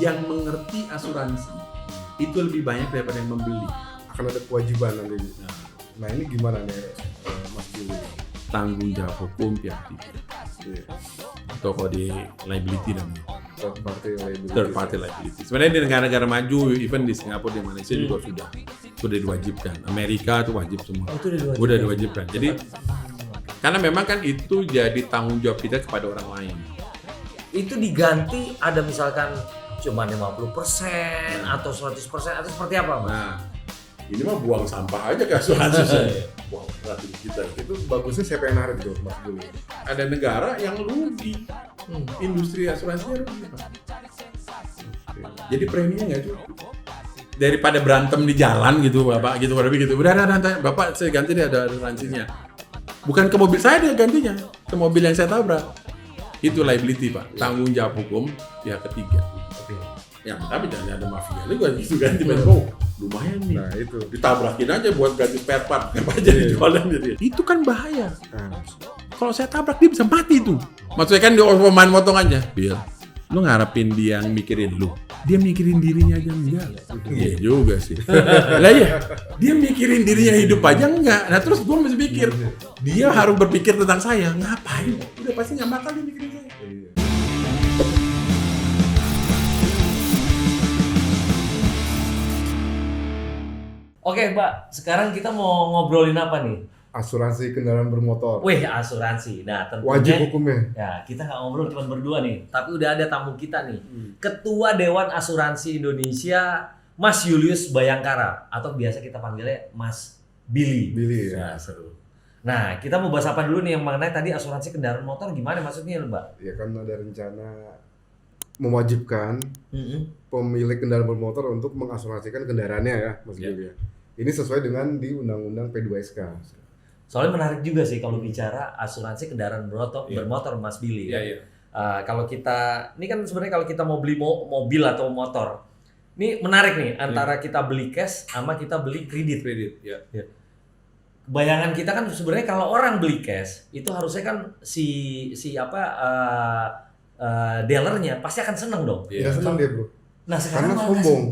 yang mengerti asuransi itu lebih banyak daripada yang membeli. Akan ada kewajiban nanti. Nah ini gimana nih Mas Billy? Tanggung jawab hukum pihak ketiga. Iya. Atau kalau di liability namanya. Third party liability. Sebenarnya di negara-negara maju, even di Singapura, di Malaysia juga sudah diwajibkan. Amerika itu wajib semua. Udah diwajibkan. Jadi karena memang kan itu jadi tanggung jawab kita kepada orang lain. Itu diganti ada misalkan cuma 50% atau 100% atau seperti apa, Mas? Nah, ini mah buang sampah aja ke asuransi saya. Buang berarti kita. Itu bagusnya siapa yang narik tuh Mas Billy? Ada negara yang rugi. Industri asuransinya rugi, Pak. Jadi preminya nggak cukup. Daripada berantem di jalan gitu, Bapak, gitu, begitu. Udah, Bapak saya ganti deh ada asuransinya. Bukan ke mobil saya dia gantinya, ke mobil yang saya tabrak. Itu liability, Pak. Tanggung jawab hukum pihak ketiga. Ya, tapi jangan ada mafia juga gitu kan. Lumayan nih. Nah itu. Ditabrakin aja buat ganti spare part. Kenapa jadi jualan jadi? Itu kan bahaya. Kalau saya tabrak dia bisa mati tuh. Maksudnya kan dia pemain motong aja. Bill, lu ngarepin dia yang mikirin lu. Dia mikirin dirinya aja enggak. Iya juga sih. Lah iya, dia mikirin dirinya hidup aja enggak. Nah terus gue mesti pikir, dia harus berpikir tentang saya. Ngapain? Udah pasti nggak bakal dia mikirin saya. Oke, Mbak. Sekarang kita mau ngobrolin apa nih? Asuransi kendaraan bermotor. Wih, asuransi. Nah, tentunya Wajib hukumnya. ya, kita nggak ngobrol cuma berdua nih, tapi udah ada tamu kita nih. Ketua Dewan Asuransi Indonesia, Mas Julius Bayangkara, atau biasa kita panggilnya Mas Billy. Billy Nah, ya. seru. Nah, kita mau bahas apa dulu nih yang mengenai tadi asuransi kendaraan motor gimana maksudnya, Mbak? Ya kan ada rencana mewajibkan pemilik kendaraan bermotor untuk mengasuransikan kendaraannya ya, Mas Billy ya. Ini sesuai dengan di Undang-Undang P2SK. Soalnya menarik juga sih kalau bicara asuransi kendaraan bermotor, Mas Billy. Iya. Kalau kita, ini kan sebenarnya kalau kita mau beli mobil atau motor, ini menarik nih antara kita beli cash sama kita beli kredit. Ya. Bayangan kita kan sebenarnya kalau orang beli cash itu harusnya kan dealernya pasti akan seneng dong. Tidak senang dia bro. Nah sekarang Karena malah sombong.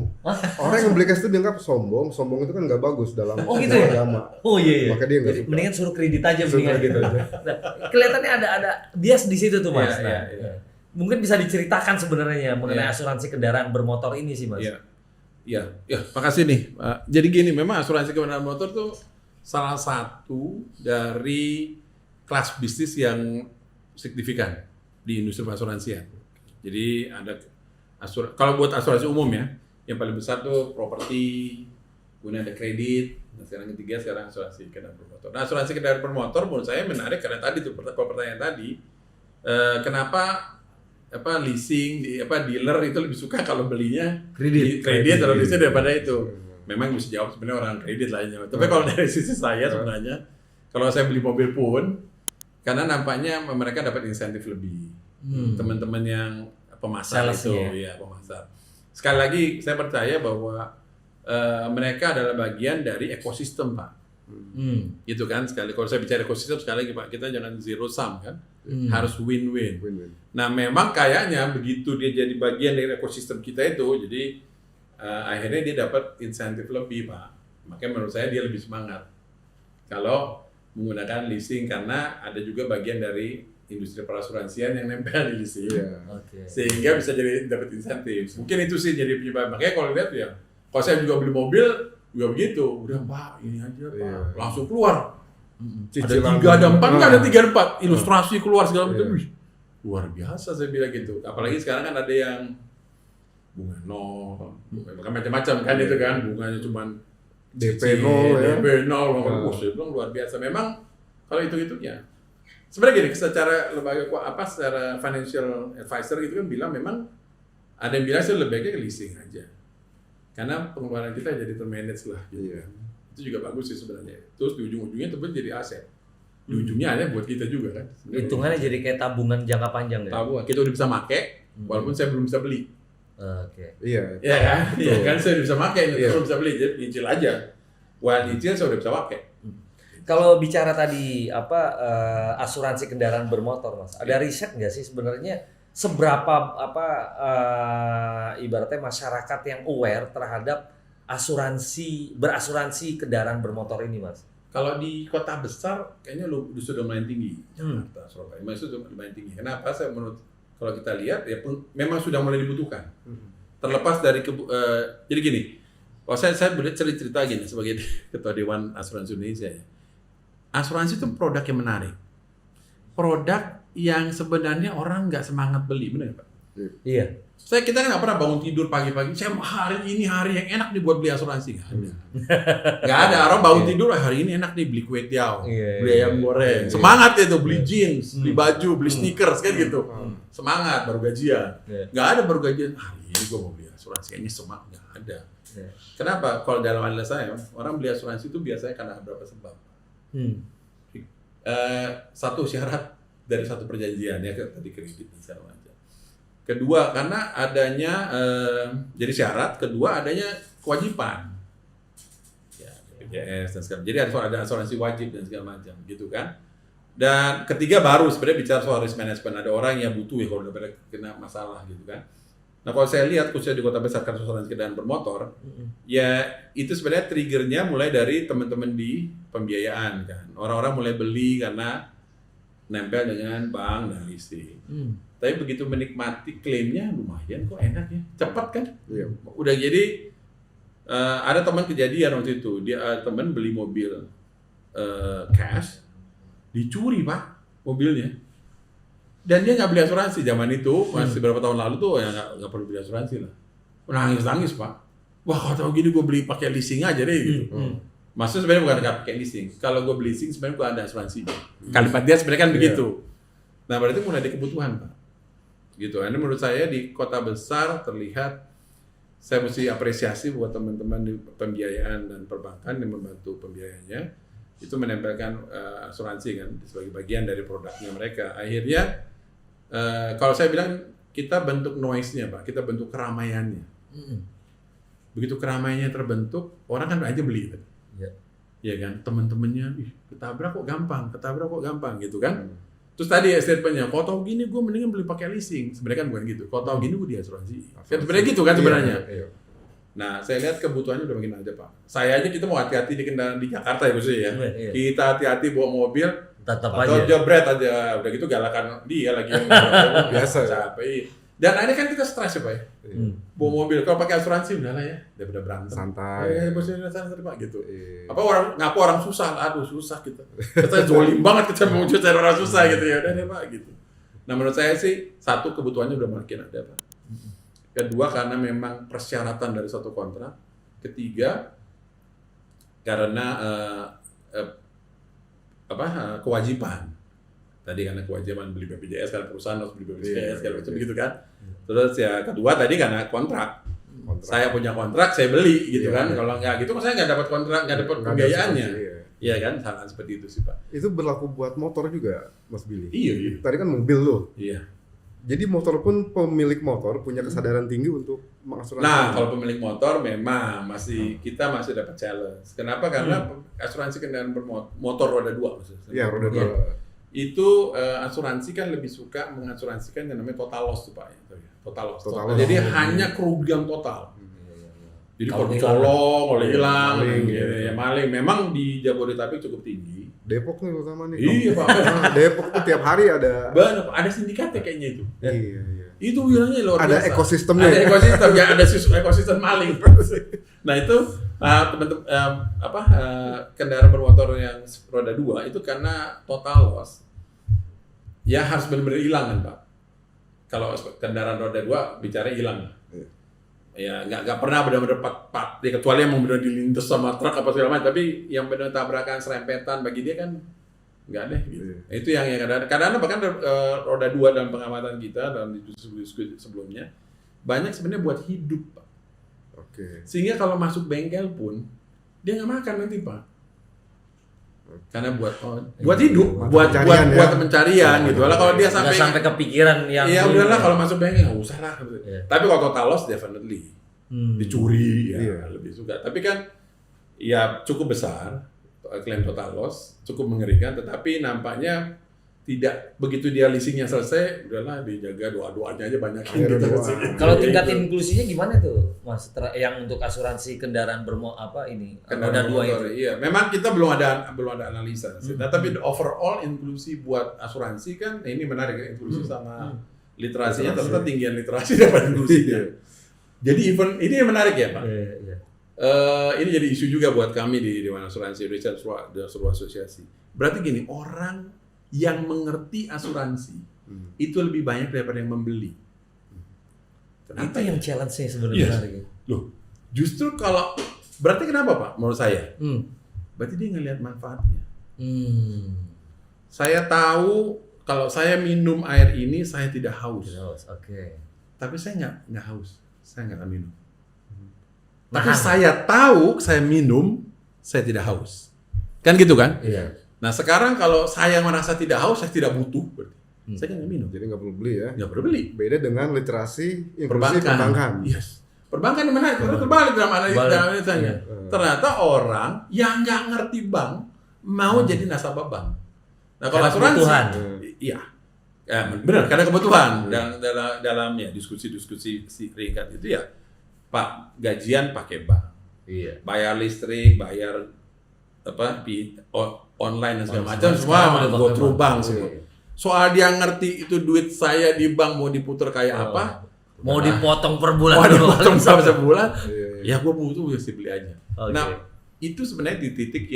Orang yang beli cash itu dianggap sombong. Sombong itu kan nggak bagus dalam gitu ya? agama. Oh iya. Maka dia nggak Jadi suka. mendingan suruh kredit aja Suruh mendingan kredit gitu. aja. Nah, kelihatannya ada bias di situ tuh Mas. Iya, Nah, iya. mungkin bisa diceritakan sebenarnya mengenai asuransi kendaraan bermotor ini sih Mas. Iya, makasih nih. Jadi gini, memang asuransi kendaraan motor tuh salah satu dari kelas bisnis yang signifikan di industri asuransian. Jadi ada kalau buat asuransi umum ya, yang paling besar tuh properti, kemudian ada kredit, dan sekarang ketiga sekarang asuransi kendaraan bermotor. Nah asuransi kendaraan bermotor menurut saya menarik karena tadi tuh pertanyaan tadi, kenapa leasing dealer itu lebih suka kalau belinya kredit atau leasing daripada itu. Memang bisa jawab sebenarnya orang kredit lainnya. Tapi kalau dari sisi saya sebenarnya, kalau saya beli mobil pun, karena nampaknya mereka dapat insentif lebih. Teman-teman yang pemasar Sales itu, ya pemasar. Sekali lagi saya percaya bahwa mereka adalah bagian dari ekosistem Pak. Gitu kan, kalau saya bicara ekosistem sekali lagi Pak, kita jangan zero sum kan, harus win-win. Nah memang kayaknya begitu dia jadi bagian dari ekosistem kita itu, jadi akhirnya dia dapat insentif lebih Pak. Makanya menurut saya dia lebih semangat kalau menggunakan leasing karena ada juga bagian dari industri perasuransian yang nempel di leasing, sehingga bisa jadi dapat insentif. Mungkin itu sih jadi penyebab. Makanya kalau lihat ya, kalau saya juga beli mobil juga begitu. Udah Pak, ini aja Pak, langsung keluar. Ada 3, ada 4, nggak ada 3, 4 ilustrasi keluar segala macam. Luar biasa saya bilang gitu. Apalagi sekarang kan ada yang bunga nol, macam-macam kan itu kan, bunganya cuma DP 0 ya. DP 0, saya bilang luar biasa. Memang kalau itu-itunya. Sebenarnya gini, secara lembaga secara financial advisor gitu kan bilang memang ada yang bilang sih lebih baiknya leasing aja. Karena pengeluaran kita jadi termanage lah gitu. Itu juga bagus sih sebenarnya. Terus di ujung-ujungnya tentu jadi aset. Di ujungnya ada buat kita juga kan. Hitungannya jadi kayak tabungan jangka panjang ya. Tabungan kita udah bisa pakai walaupun saya belum bisa beli. Iya. Iya kan? Iya kan saya udah bisa pakai, belum bisa beli, jadi nyicil aja. While nyicil saya udah bisa pakai. Kalau bicara tadi asuransi kendaraan bermotor Mas, ada riset nggak sih sebenarnya seberapa ibaratnya masyarakat yang aware terhadap berasuransi kendaraan bermotor ini, Mas? Kalau di kota besar kayaknya sudah lumayan tinggi, Jakarta, Surabaya, itu sudah lumayan tinggi. Kenapa? Kalau kita lihat ya memang sudah mulai dibutuhkan. Terlepas dari jadi gini, kalau saya boleh cerita gini sebagai ketua Dewan Asuransi Indonesia ya. Asuransi itu produk yang menarik. Produk yang sebenarnya orang nggak semangat beli, benar Pak? Iya. Kita kan nggak pernah bangun tidur pagi-pagi. Saya hari ini hari yang enak nih buat beli asuransi, nggak ada. Nggak ada orang bangun tidur hari ini enak nih beli kue tiaw, beli ayam goreng. Semangat itu beli jeans, beli baju, beli sneakers kan gitu. Semangat baru gajian. Nggak ada baru gajian. Hari ini gue mau beli asuransi, kayaknya semangat nggak ada. Kenapa? Kalau dalam analisa saya, orang beli asuransi itu biasanya karena beberapa sebab. Satu syarat dari satu perjanjian ya tadi kredit dan segala macam. Kedua karena adanya jadi syarat. Kedua adanya kewajiban. Ya BPJS dan segala. Jadi ada asuransi wajib dan segala macam gitu kan. Dan ketiga baru sebenarnya bicara soal risk management. Ada orang yang butuh ya kalau udah kena masalah gitu kan. Nah kalau saya lihat khususnya di kota besar kasus asuransi kendaraan bermotor, ya itu sebenarnya triggernya mulai dari teman-teman di pembiayaan kan. Orang-orang mulai beli karena nempel dengan bank dan leasing. Tapi begitu menikmati klaimnya lumayan kok enak ya, cepat kan? Iya. Udah jadi ada teman kejadian waktu itu, dia teman beli mobil cash, dicuri Pak mobilnya. Dan dia nggak beli asuransi zaman itu, masih beberapa tahun lalu tuh ya nggak perlu beli asuransi lah. Nangis Pak. Wah kalau tahu gini gue beli pakai leasing aja deh gitu. Maksudnya sebenarnya bukan nggak pakai leasing. Kalau gue beli leasing sebenarnya gue ada asuransi. Kalimat dia sebenarnya kan begitu. Nah berarti mulai ada kebutuhan Pak. Gitu. Ini menurut saya di kota besar terlihat saya mesti apresiasi buat teman-teman di pembiayaan dan perbankan yang membantu pembiayanya itu menempelkan asuransi kan sebagai bagian dari produknya mereka. Akhirnya kalau saya bilang kita bentuk noise-nya Pak, kita bentuk keramaiannya. Begitu keramaiannya terbentuk, orang kan aja beli kan. Ya kan, teman-temannya, ketabrak kok gampang gitu kan. Terus tadi statement-nya, kalau tahu gini gue mendingan beli pakai leasing. Sebenarnya kan bukan gitu. Kalau tahu gini gue di asuransi. Kan sebenarnya gitu kan sebenarnya. Iya. Nah, saya lihat kebutuhannya udah makin ada Pak. Saya aja kita mau hati-hati di kendaraan di Jakarta ya maksudnya ya. Iya. Kita hati-hati bawa mobil, tetap atau aja jebret aja. Udah gitu galakan dia lagi yang biasa. Capek. Dan akhirnya kan kita stres ya Pak ya. Bawa mobil, kalau pakai asuransi udah lah ya. Daripada berantem. Santai. Bosnya santai Pak gitu. Apa orang ngaku orang susah, aduh susah kita. Kita zolim banget kita mau cari orang susah gitu ya. Udah deh Pak gitu. Nah menurut saya sih satu kebutuhannya udah makin ada Pak. Kedua karena memang persyaratan dari suatu kontrak. Ketiga karena kewajiban. Tadi karena kewajiban beli BPJS, karena perusahaan harus beli BPJS, kalau macam begitu kan. Terus ya kedua tadi karena kontrak. Saya punya kontrak, saya beli gitu kan. Kalau nggak gitu, saya nggak dapat kontrak, nggak dapat pembiayaannya. Iya kan, hal seperti itu sih Pak. Itu berlaku buat motor juga, Mas Billy. Iya. Tadi kan mobil loh. Iya. Jadi motor pun pemilik motor punya kesadaran tinggi untuk mengasuransi. Nah, kalau pemilik motor memang kita masih dapat challenge. Kenapa? Karena asuransi kendaraan bermotor roda 2 maksudnya. Iya, roda 2. Itu asuransi kan lebih suka mengasuransikan yang namanya total loss tuh Pak. Total loss. Jadi hanya kerugian total. Jadi kalau colong, kalau hilang, maling. Memang di Jabodetabek cukup tinggi. Depok nih terutama nih. Iya Pak. Depok tuh tiap hari ada. Benar, ada sindikatnya kayaknya itu. Iya. Itu bilangnya luar biasa. Ada ekosistemnya. Ada ekosistem, ya ada ekosistem maling. Nah itu teman-teman kendaraan bermotor yang roda 2 itu karena total loss. Ya harus benar-benar hilang kan Pak. Kalau kendaraan roda 2 bicara hilang. Ya nggak pernah benar-benar ya, kecuali yang benar dilindas sama truk apa segala macam, tapi yang benar tabrakan serempetan bagi dia kan nggak ada gitu. Itu yang kadang-kadang bahkan roda 2 dalam pengamatan kita dalam diskusi sebelumnya banyak sebenarnya buat hidup Pak. Sehingga kalau masuk bengkel pun dia nggak makan nanti Pak. Karena buat hidup, buat pencarian gitu. Lah kalau dia sampai kepikiran yang ya udahlah kalau masuk bengkel nggak usah lah. Tapi kalau total loss definitely dicuri ya lebih suka. Tapi kan ya cukup besar klaim total loss, cukup mengerikan. Tetapi nampaknya tidak begitu dia leasingnya selesai, udahlah dijaga doa-doanya aja banyak gitu. Kalau tingkat inklusinya gimana tuh, Mas? Yang untuk asuransi kendaraan kendaraan roda 2 itu? Iya, memang kita belum ada analisa. Nah, tapi overall inklusi buat asuransi kan ini menarik ya, inklusi sama literasinya ternyata tinggian literasi daripada inklusinya. Jadi event ini yang menarik ya, Pak. Iya. Ini jadi isu juga buat kami di Dewan Asuransi Indonesia dan seluruh asosiasi. Berarti gini, orang yang mengerti asuransi itu lebih banyak daripada yang membeli. Itu yang challenge-nya sebenarnya. Loh, justru kalau berarti kenapa Pak? Menurut saya, berarti dia ngelihat manfaatnya. Saya tahu kalau saya minum air ini saya tidak haus. Oke. Tapi saya nggak haus, saya nggak akan minum. Tapi saya tahu saya minum, saya tidak haus. Kan gitu kan? Iya. Nah sekarang kalau saya merasa tidak haus, saya tidak butuh, berarti saya nggak minum. Jadi nggak perlu beli ya? Nggak perlu beli. Beda dengan literasi inklusi perbankan. Yes. Perbankan yang menarik, terbalik dalam analisanya. Ternyata orang yang nggak ngerti bank mau jadi nasabah bank. Nah kalau asuransi, iya, benar karena kebutuhan. Dalam ya diskusi ringkat itu ya, Pak gajian pakai bank, bayar listrik, bayar online dan segala macam semua go through bank semua. Soal dia ngerti itu duit saya di bank mau diputar kayak apa, mau dipotong per bulan, mau dipotong sampai sebulan, ya gue butuh ya beli aja. Nah itu sebenarnya di titik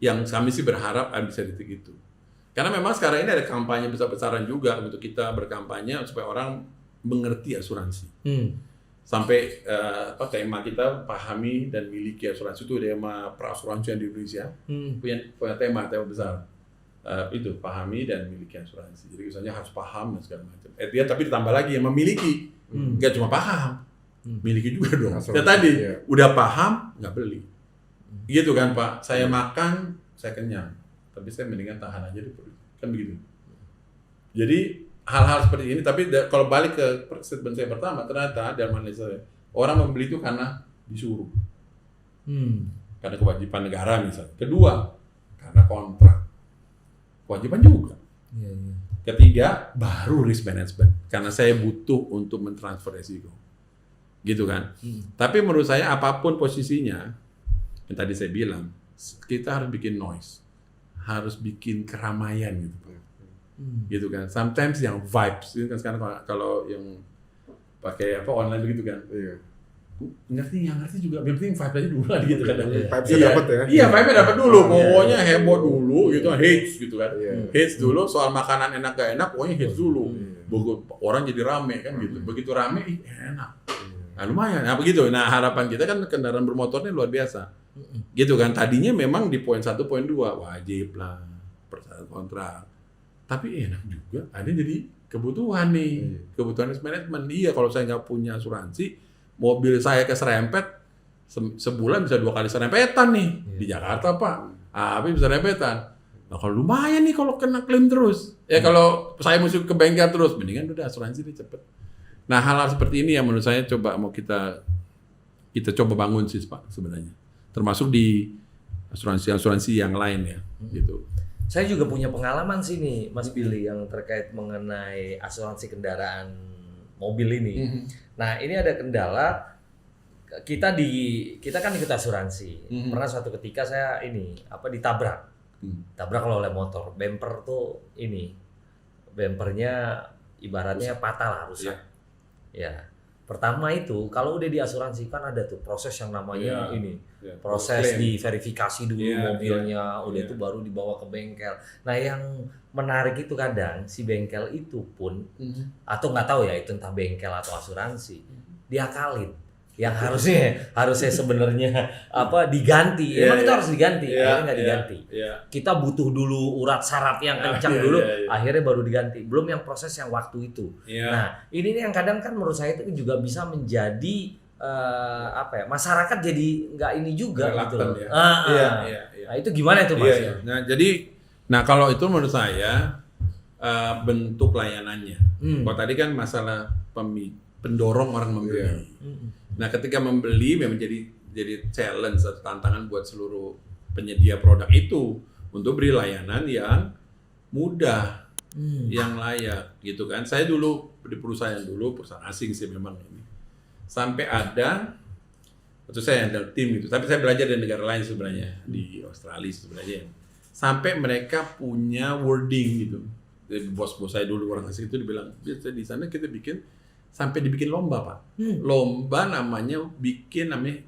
yang kami sih berharap bisa di titik itu. Karena memang sekarang ini ada kampanye besar-besaran juga untuk kita berkampanye supaya orang mengerti asuransi. Sampai tema kita pahami dan miliki asuransi itu tema perasuransian di Indonesia punya tema besar itu pahami dan miliki asuransi. Jadi misalnya harus paham dan segala macam. Dia tapi ditambah lagi yang memiliki, nggak cuma paham, miliki juga dong. Ya tadi udah paham nggak beli, gitu kan Pak. Saya makan saya kenyang, tapi saya mendingan tahan aja di perut, kan begitu. Jadi hal-hal seperti ini, tapi kalau balik ke statement saya pertama, ternyata dalam analisa saya, orang membeli itu karena disuruh. Karena kewajiban negara misalnya. Kedua, karena kontrak. Kewajiban juga. Ketiga, baru risk management. Karena saya butuh untuk mentransfer resiko. Gitu kan? Tapi menurut saya apapun posisinya, yang tadi saya bilang, kita harus bikin noise. Harus bikin keramaian gitu. Gitu kan, sometimes yang vibes itu kan sekarang kalau yang pakai online begitu kan, yang ngerti juga, yang penting vibe aja dulu lah gitu kan, vibesnya dapat ya, iya vibe-nya dapat dulu, pokoknya heboh dulu gitu, hits gitu kan, hits dulu soal makanan enak gak enak, pokoknya hits dulu, orang jadi rame kan gitu, begitu rame, enak, nah lumayan, nah begitu, nah harapan kita kan kendaraan bermotor ini luar biasa, gitu kan, tadinya memang di poin 1, poin 2 wajib lah persyaratan kontrak. Tapi enak juga, ada jadi kebutuhan nih, kebutuhan risk management. Iya, kalau saya nggak punya asuransi, mobil saya keserempet, sebulan bisa 2 kali serempetan nih. Di Jakarta Pak, tapi bisa serempetan. Nah kalau lumayan nih kalau kena klaim terus. Ya kalau saya mesti ke bengkel terus, mendingan udah asuransi deh cepet. Nah hal-hal seperti ini yang menurut saya coba mau kita coba bangun sih Pak sebenarnya. Termasuk di asuransi yang lain ya, gitu. Saya juga punya pengalaman sih nih, Mas Billy, yang terkait mengenai asuransi kendaraan mobil ini. Nah, ini ada kendala. Kita kan ikut asuransi. Pernah suatu ketika saya ditabrak. Tabrak oleh motor. Bumper tuh bumpernya ibaratnya patah lah, rusak. Ya. Pertama itu kalau udah diasuransi kan ada tuh proses yang namanya proses diverifikasi dulu mobilnya, udah itu baru dibawa ke bengkel. Nah yang menarik itu kadang si bengkel itu pun atau nggak tahu ya itu entah bengkel atau asuransi diakalin. Yang harusnya sebenarnya diganti. Emang itu harus diganti, akhirnya nggak diganti. Kita butuh dulu urat saraf yang kencang dulu, akhirnya baru diganti. Belum yang proses yang waktu itu. Nah, ini nih yang kadang kan menurut saya itu juga bisa menjadi masyarakat jadi nggak ini juga gitu loh. Nah, itu gimana itu Mas? Nah, kalau itu menurut saya bentuk layanannya. Kalau tadi kan masalah pendorong orang membeli. Nah, ketika membeli memang jadi challenge atau tantangan buat seluruh penyedia produk itu untuk beri layanan yang mudah, yang layak gitu kan. Saya dulu di perusahaan asing sih memang ini. Sampai ada waktu saya handle tim gitu, tapi saya belajar dari negara lain sebenarnya, di Australia sebenarnya. Sampai mereka punya wording gitu. Jadi bos-bos saya dulu orang asing itu dibilang, di sana kita bikin sampai dibikin lomba, Pak. Lomba namanya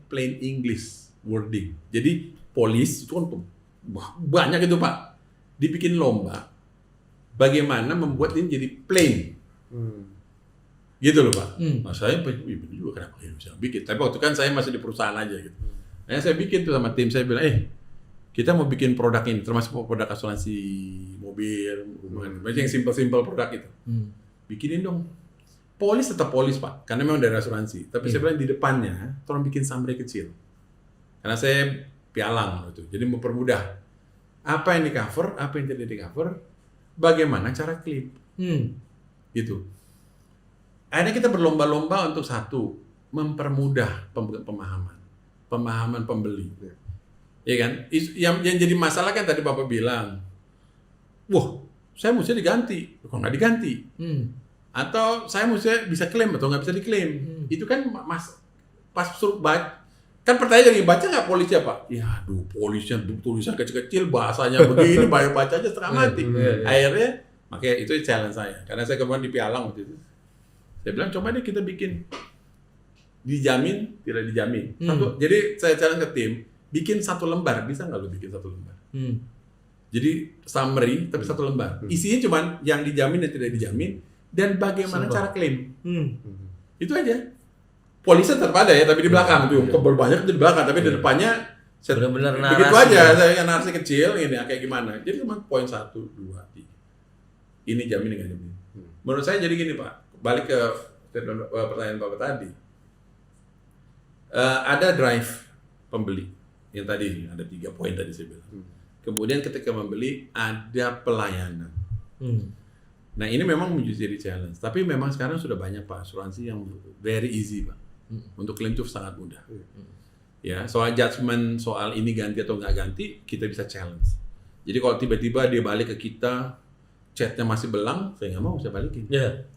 plain English wording. Jadi polis itu kan banyak itu, Pak. Dibikin lomba bagaimana membuat ini jadi plain. Gitu loh, Pak. Nah, saya juga kenapa bisa bikin. Tapi waktu kan saya masih di perusahaan aja gitu. Nah, saya bikin tuh sama tim, saya bilang, kita mau bikin produk ini, termasuk produk asuransi mobil, yang simple-simple produk itu. Bikinin dong. Polis tetap polis, Pak, karena memang dari asuransi. Tapi saya bilang di depannya, tolong bikin summary kecil. Karena saya pialang gitu. Jadi mempermudah. Apa yang di cover, apa yang tidak di cover, bagaimana cara klaim. Gitu. Akhirnya kita berlomba-lomba untuk satu, mempermudah pemahaman pembeli. Ya kan? Yang jadi masalah kan tadi Bapak bilang, wah, saya mesti diganti. Kok nggak diganti? Atau saya mesti bisa klaim atau nggak bisa diklaim. Itu kan pas suruh baca, kan pertanyaan lagi, baca nggak polisnya, Pak? Ya aduh, polisnya tulisan kecil-kecil, bahasanya begini, bacanya setengah mati. Akhirnya, makanya itu challenge saya. Karena saya kemudian di pialang waktu itu. Saya bilang, coba deh kita bikin. Dijamin, tidak dijamin. Jadi saya challenge ke tim, bikin 1 lembar, bisa nggak lo bikin 1 lembar? Jadi summary, tapi 1 lembar. Isinya cuma yang dijamin dan tidak dijamin, dan bagaimana cara klaim. Itu aja. Polisi tetap ada ya, tapi di belakang tuh. Banyak di belakang, tapi di depannya benar-benar narasi. Begitu aja, saya narasi kecil ini kayak gimana. Jadi cuma poin 1, 2, 3. Ini jamin, nggak jamin. Menurut saya jadi gini, Pak. Balik ke pertanyaan Bapak tadi. Ada drive pembeli. Yang tadi ada 3 poin tadi saya bilang. Kemudian ketika membeli ada pelayanan. Nah, ini memang menjadi challenge. Tapi memang sekarang sudah banyak, Pak, asuransi yang very easy, Pak. Untuk klaim itu sangat mudah. Ya, soal judgement, soal ini ganti atau nggak ganti, kita bisa challenge. Jadi kalau tiba-tiba dia balik ke kita, chatnya masih belang, saya nggak mau, saya balikin.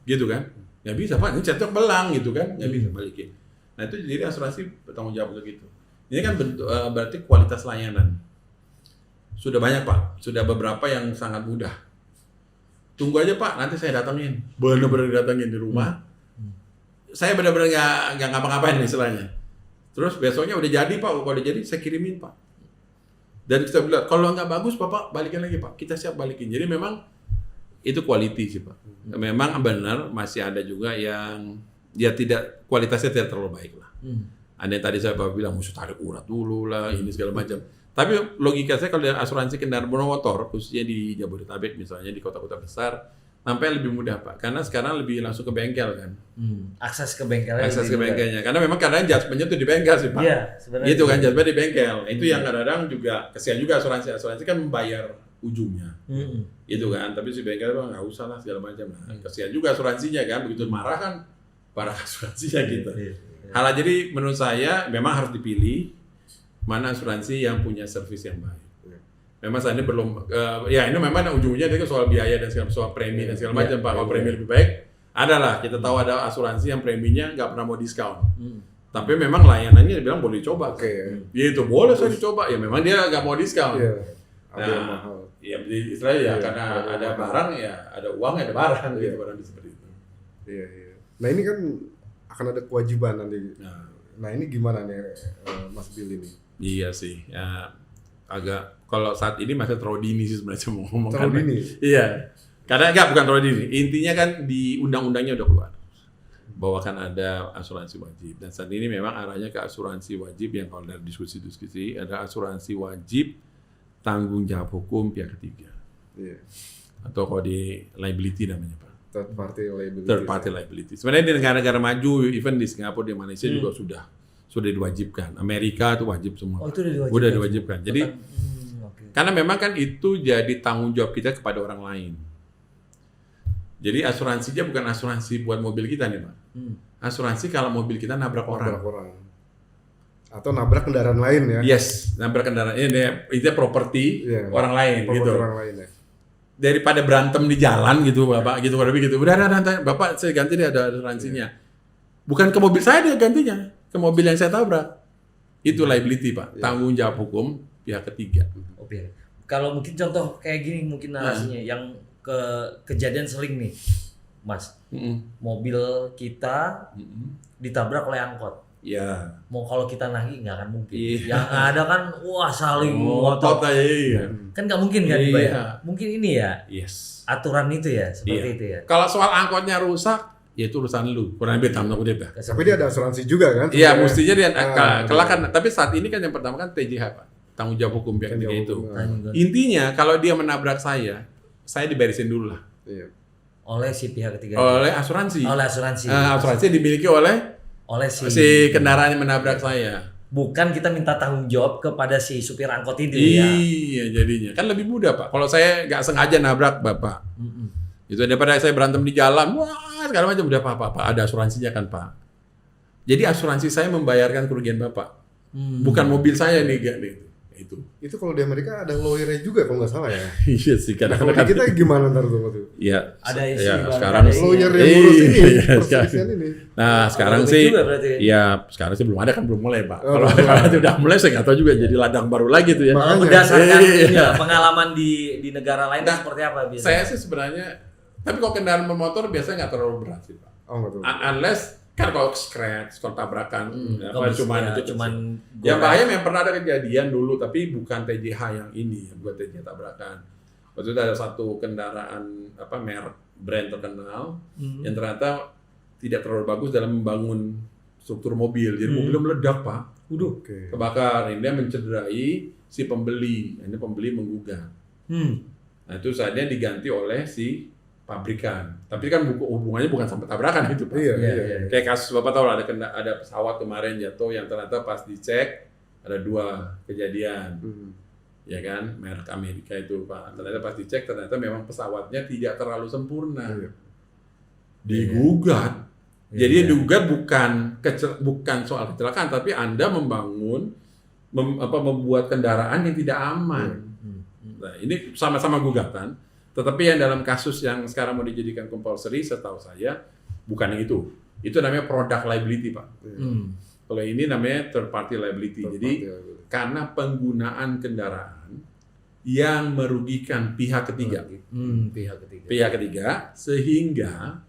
Gitu kan? Nggak bisa, Pak, ini chatnya belang gitu kan? Nggak bisa balikin. Nah, itu jadi asuransi bertanggung jawab untuk itu. Ini kan berarti kualitas layanan. Sudah banyak, Pak. Sudah beberapa yang sangat mudah. Tunggu aja, Pak, nanti saya datangin. Benar-benar datangin di rumah. Saya benar-benar nggak ngapa-ngapain istilahnya. Terus besoknya udah jadi, Pak. Kalau udah jadi, saya kirimin, Pak. Dan kita bilang, kalau nggak bagus, Bapak balikin lagi, Pak. Kita siap balikin. Jadi memang itu quality sih, Pak. Memang benar masih ada juga yang ya tidak, kualitasnya tidak terlalu baik lah. Ada yang tadi saya bilang mesti tarik urat dulu lah, ini segala macam. Tapi logika saya kalau dari asuransi kendaraan bermotor, khususnya di Jabodetabek misalnya, di kota-kota besar, sampai lebih mudah, Pak. Karena sekarang lebih langsung ke bengkel kan. Akses ke bengkelnya. Akses ke bengkelnya. Karena memang kadang judgement-nya tuh di bengkel sih, Pak. Iya, sebenarnya. Gitu kan, judgement di bengkel. Itu yang kadang-kadang juga, kesian juga asuransi. Asuransi kan membayar ujungnya. Gitu kan. Tapi si bengkel nggak usah lah segala macam. Nah, kesian juga asuransinya kan. Begitu marah kan, para asuransinya gitu. Hal jadi menurut saya memang harus dipilih mana asuransi yang punya servis yang baik. Memang saat ini belum, ya ini memang ujungnya itu soal biaya dan soal premi dan segala macam, Pak. Kalau premi lebih baik, adalah kita tahu ada asuransi yang preminya nggak pernah mau diskon. Tapi memang layanannya bilang boleh dicoba. Ya itu boleh saya dicoba. Ya memang dia nggak mau diskon. Nah, ya istilahnya ya karena ada barang ya ada uang ada barang gitu barang seperti itu. Iya. Nah ini kan akan ada kewajiban nanti. Nah ini gimana nih Mas Bill ini? Iya sih, ya agak kalau saat ini masih terlalu dini sih sebenarnya mau ngomong. Terlalu dini? Iya, karena bukan terlalu dini. Intinya kan di undang-undangnya udah keluar bahwa kan ada asuransi wajib dan saat ini memang arahnya ke asuransi wajib yang kalau dari diskusi-diskusi ada asuransi wajib tanggung jawab hukum pihak ketiga. Iya. Atau kalau di liability namanya, Pak. Third party liability. Sebenarnya di negara-negara maju, even di Singapura, di Malaysia juga sudah diwajibkan. Amerika itu wajib semua. Oh, itu udah diwajibkan. Udah diwajibkan. Jadi karena memang kan itu jadi tanggung jawab kita kepada orang lain. Jadi asuransinya bukan asuransi buat mobil kita nih, Pak. Asuransi kalau mobil kita nabrak orang. Atau nabrak kendaraan lain ya. Yes, nabrak kendaraan ini properti orang lain gitu. Orang lain ya. daripada berantem di jalan gitu Bapak gitu lebih gitu. Udah Bapak saya ganti deh ada asuransinya. Bukan ke mobil saya dia gantinya, ke mobil yang saya tabrak. Itu liability Pak, tanggung jawab hukum pihak ketiga. Oke. Kalau mungkin contoh kayak gini mungkin narasinya yang kejadian sering nih, Mas. Mobil kita ditabrak oleh angkot. Ya. Mau kalau kita nagih nggak akan mungkin. Yang ada kan wah saling ngotot aja. Iya. Kan nggak mungkin kan dibayar. Mungkin ini ya. Yes. Aturan itu ya seperti itu ya. Kalau soal angkotnya rusak, ya itu urusan lu. Kurang lebih tamu dia. Tapi dia ada asuransi juga kan? Iya, mestinya dia kelak kan. Tapi saat ini kan yang pertama kan TJH Pak. Tanggung jawab hukum pihak ketiga itu. Intinya kalau dia menabrak saya dibarisin dulu lah. Iya. Oleh si pihak ketiga. Oleh asuransi. Asuransi dimiliki oleh si kendaraan yang menabrak saya. Bukan kita minta tanggung jawab kepada si supir angkot itu ya. Iya jadinya. Kan lebih mudah Pak. Kalau saya nggak sengaja nabrak Bapak. Itu daripada saya berantem di jalan. Wah segala macam. Udah Pak. Ada asuransinya kan Pak. Jadi asuransi saya membayarkan kerugian Bapak. Bukan mobil saya nih. Itu kalau di Amerika ada lawyer-nya juga kalau nggak salah ya. Iya sih kalau kita gimana ntar tuh? Iya. Ada sekarang lawyer yang ngurus ini perselisihan ini. Nah sekarang sih, sekarang sih belum ada kan belum mulai Pak. Kalau udah mulai saya nggak tahu juga jadi ladang baru lagi tuh ya. Berdasarkan pengalaman di negara lain seperti apa biasanya? Saya sih sebenarnya, tapi kalau kendaraan bermotor biasanya nggak terlalu berat sih Pak. Unless kan kalau scratch, kalau tabrakan, cuman yang bahaya yang pernah ada kejadian dulu, tapi bukan TJH yang ini, bukan TJH tabrakan. Waktu itu ada satu kendaraan merek brand terkenal yang ternyata tidak terlalu bagus dalam membangun struktur mobil, jadi mobilnya meledak Pak, kebakar, ini dia mencederai si pembeli, ini pembeli menggugat. Nah itu saatnya diganti oleh si pabrikan, tapi kan hubungannya bukan sampai tabrakan gitu Pak. Iya. Kayak kasus Bapak tahu ada pesawat kemarin jatuh yang ternyata pas dicek ada 2 kejadian, ya kan, merek Amerika itu Pak. Ternyata pas dicek ternyata memang pesawatnya tidak terlalu sempurna, digugat. Jadi digugat bukan soal kecelakaan, tapi Anda membuat kendaraan yang tidak aman. Nah ini sama-sama gugatan. Tetapi yang dalam kasus yang sekarang mau dijadikan compulsory, setahu saya bukan yang itu. Itu namanya product liability Pak. Kalau ini namanya third party liability. Jadi karena penggunaan kendaraan yang merugikan pihak ketiga. Pihak ketiga sehingga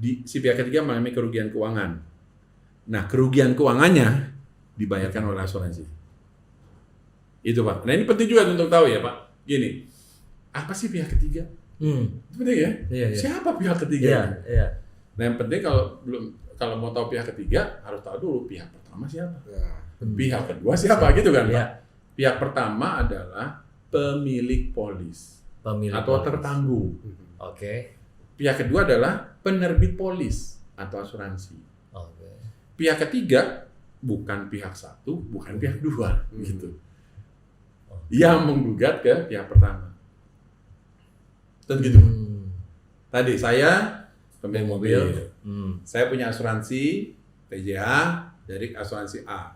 si pihak ketiga mengalami kerugian keuangan. Nah kerugian keuangannya dibayarkan oleh asuransi. Itu Pak. Nah ini penting juga untuk tahu ya Pak. Gini. Apa sih pihak ketiga? Itu penting ya. Siapa pihak ketiga? Nah yang penting kalau mau tahu pihak ketiga harus tahu dulu pihak pertama siapa, pihak kedua siapa gitu kan? Pihak pertama adalah pemilik polis atau tertanggung. Pihak kedua adalah penerbit polis atau asuransi. Pihak ketiga bukan pihak satu, bukan pihak dua gitu. Yang menggugat ke pihak pertama. Dan gitu. Tadi saya pemilik mobil, saya punya asuransi TJH dari asuransi A.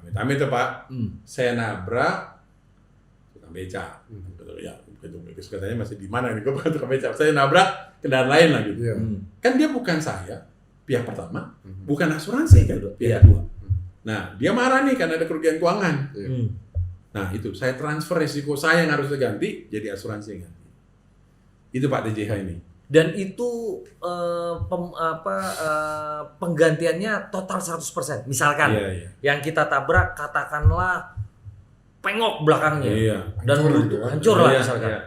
Amit-amit tuh Pak, saya nabrak tukang beca. Ya, katanya masih di mana nih? Gue bukan tukang beca. Saya nabrak kendaraan lain lagi. Kan dia bukan saya, pihak pertama, bukan asuransi kan, pihak kedua. Nah, dia marah nih karena ada kerugian keuangan. Nah, itu saya transfer risiko saya yang harus diganti jadi asuransi yang ganti. Itu Pak TJH ini. Dan itu penggantiannya total 100%. Misalkan yang kita tabrak katakanlah pengok belakangnya dan hancur lah misalkan.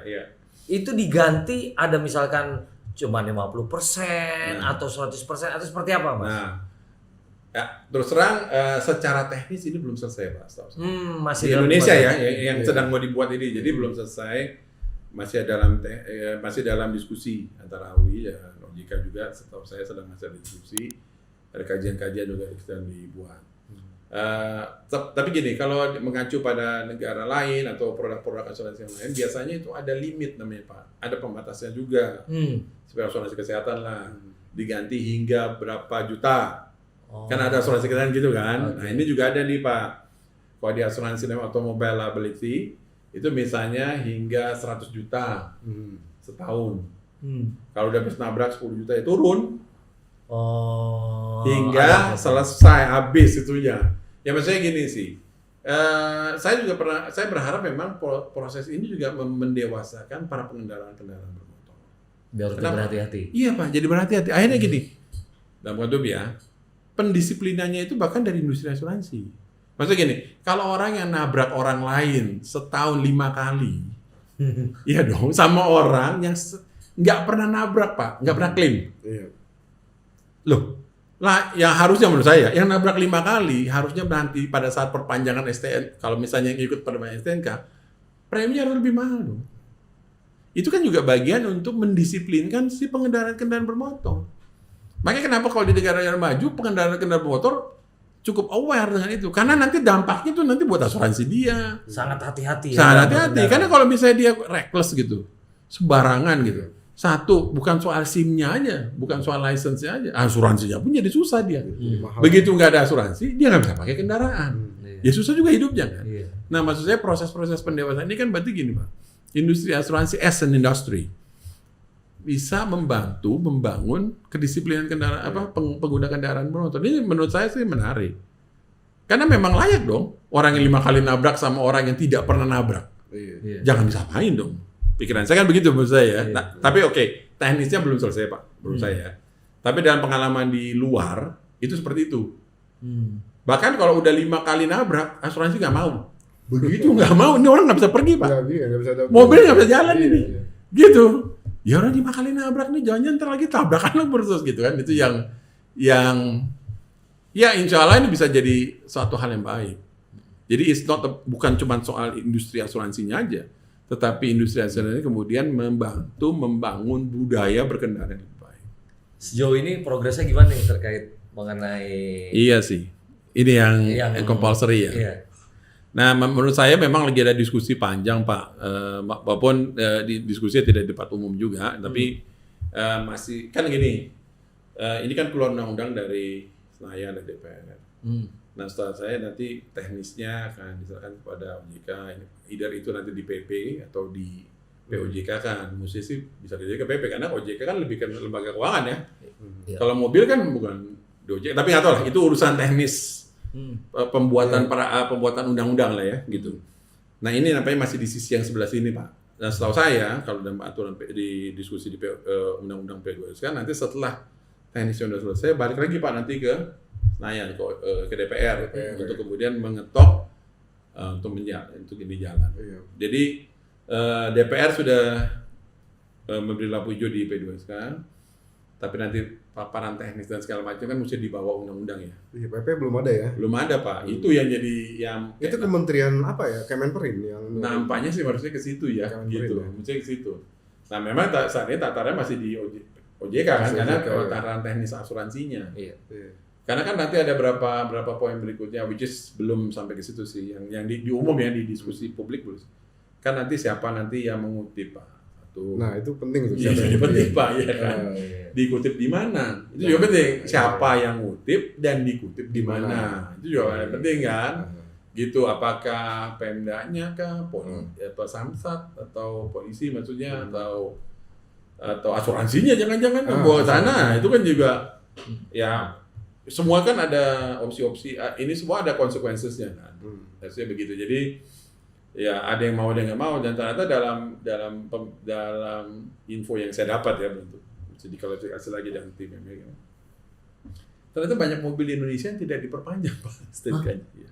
Itu diganti ada misalkan cuma 50% atau 100% atau seperti apa Mas? Nah, ya, terus terang secara teknis ini belum selesai Pak. Masih di Indonesia yang sedang mau dibuat ini, jadi belum selesai. Masih dalam diskusi antara UI ya Ojika juga, setahu saya sedang masih ada diskusi, ada kajian-kajian juga yang sedang dibuat. Tapi gini, kalau mengacu pada negara lain atau produk-produk asuransi yang lain, biasanya itu ada limit namanya Pak, ada pembatasnya juga. Seperti asuransi kesehatan lah, diganti hingga berapa juta. Kan ada asuransi kesehatan gitu kan. Nah ini juga ada nih Pak, kalau di asuransi automobile liability itu misalnya hingga 100 juta. setahun. Kalau udah habis nabrak 10 juta ya turun. Hingga selesai habis itunya. Ya maksudnya gini sih. Saya berharap memang proses ini juga mendewasakan para pengendara kendaraan bermotor. Biar lebih berhati-hati. Iya Pak, jadi berhati-hati. Akhirnya gini, dalam konteks ya, pendisiplinannya itu bahkan dari industri asuransi. Maksudnya gini, kalau orang yang nabrak orang lain setahun 5 kali, iya dong, sama orang yang nggak pernah nabrak Pak, nggak pernah klaim. Iya. Loh, lah yang harusnya menurut saya, yang nabrak 5 kali harusnya nanti pada saat perpanjangan STN, kalau misalnya yang ikut perpanjangan STNK, preminya harus lebih mahal dong. Itu kan juga bagian untuk mendisiplinkan si pengendara-kendaraan bermotor. Makanya kenapa kalau di negara yang maju, pengendara-kendaraan bermotor cukup aware dengan itu. Karena nanti dampaknya itu nanti buat asuransi dia. Sangat hati-hati. Sangat hati-hati. Karena kalau misalnya dia reckless gitu, sembarangan gitu. Satu, bukan soal SIM-nya aja, bukan soal license-nya aja, asuransinya pun jadi susah dia. Begitu nggak ada asuransi, dia nggak bisa pakai kendaraan. Ya susah juga hidupnya kan. Nah maksud saya proses-proses pendewasaan ini kan berarti gini Pak, industri asuransi as an industry bisa membantu membangun kedisiplinan kendaraan pengguna kendaraan bermotor. Ini menurut saya sih menarik. Karena memang layak dong orang yang 5 kali nabrak sama orang yang tidak pernah nabrak. Jangan disamain dong. Pikiran saya kan begitu menurut saya. Nah, tapi oke, teknisnya belum selesai Pak, menurut saya. Tapi dalam pengalaman di luar itu seperti itu. Bahkan kalau udah 5 kali nabrak, asuransi nggak mau. Begitu nggak mau, ini orang nggak bisa pergi Pak. Mobil nggak bisa jalan ini. Gitu. Ya orang 5 kali nabrak nih, jangan ntar lagi tabrakan lo terus gitu kan. Itu yang ya insya Allah ini bisa jadi suatu hal yang baik. Jadi bukan cuma soal industri asuransinya aja, tetapi industri asuransi kemudian membantu membangun budaya berkendara yang lebih baik. Sejauh ini progresnya gimana nih terkait mengenai? Iya sih, ini yang compulsory ya. Iya. Nah, menurut saya memang lagi ada diskusi panjang Pak, walaupun diskusinya tidak di depan umum juga, tapi masih kan gini, ini kan keluar undang-undang dari Senayan dan DPR. Nah setelah saya nanti teknisnya akan diserahkan kepada OJK, either itu nanti di PP atau di POJK kan, mesti sih bisa jadi ke PP karena OJK kan lebih ke lembaga keuangan ya. Kalau mobil kan bukan di OJK, tapi nggak tahu lah itu urusan teknis pembuatan pembuatan undang-undang lah ya gitu. Nah ini nampaknya masih di sisi yang sebelah sini Pak. Nah setahu saya kalau dalam aturan di diskusi di undang-undang P2 kan nanti setelah teknisnya sudah selesai balik lagi Pak nanti ke Senayan ke DPR untuk kemudian mengetok untuk ini jalan. Jadi DPR sudah memberi lampu hijau di P2SK, tapi nanti paparan teknis dan segala macam kan mesti dibawa undang-undang ya. Iya, PP belum ada ya? Belum ada Pak. Itu yang jadi itu kementerian apa ya? Kemenperin yang nampaknya sih harusnya ke situ ya, gitu. Mesti ke situ. Nah memang saat ini tatarannya masih di OJK kan, karena tataran teknis asuransinya. Iya. Karena kan nanti ada berapa poin berikutnya, which is belum sampai ke situ sih, yang di umum ya di diskusi publik belum. Kan nanti siapa nanti yang mengutip Pak. Nah itu penting tuh. Iya penting Pak ya kan. Dikutip di mana? Itu juga penting. Siapa yang ngutip dan dikutip di mana? Itu juga penting kan. Gitu. Apakah Pemdanya kah, Samsat atau polisi maksudnya atau asuransinya jangan-jangan bawa sana. Itu kan juga ya semua kan ada opsi-opsi. Ini semua ada konsekuensinya kan. Harusnya begitu. Jadi ya ada yang mau ada yang nggak mau dan ternyata dalam info yang saya dapat ya bentuk jadi kalau dikasih lagi dengan tim yang ternyata banyak mobil di Indonesia yang tidak diperpanjang Pak STNK-nya ya.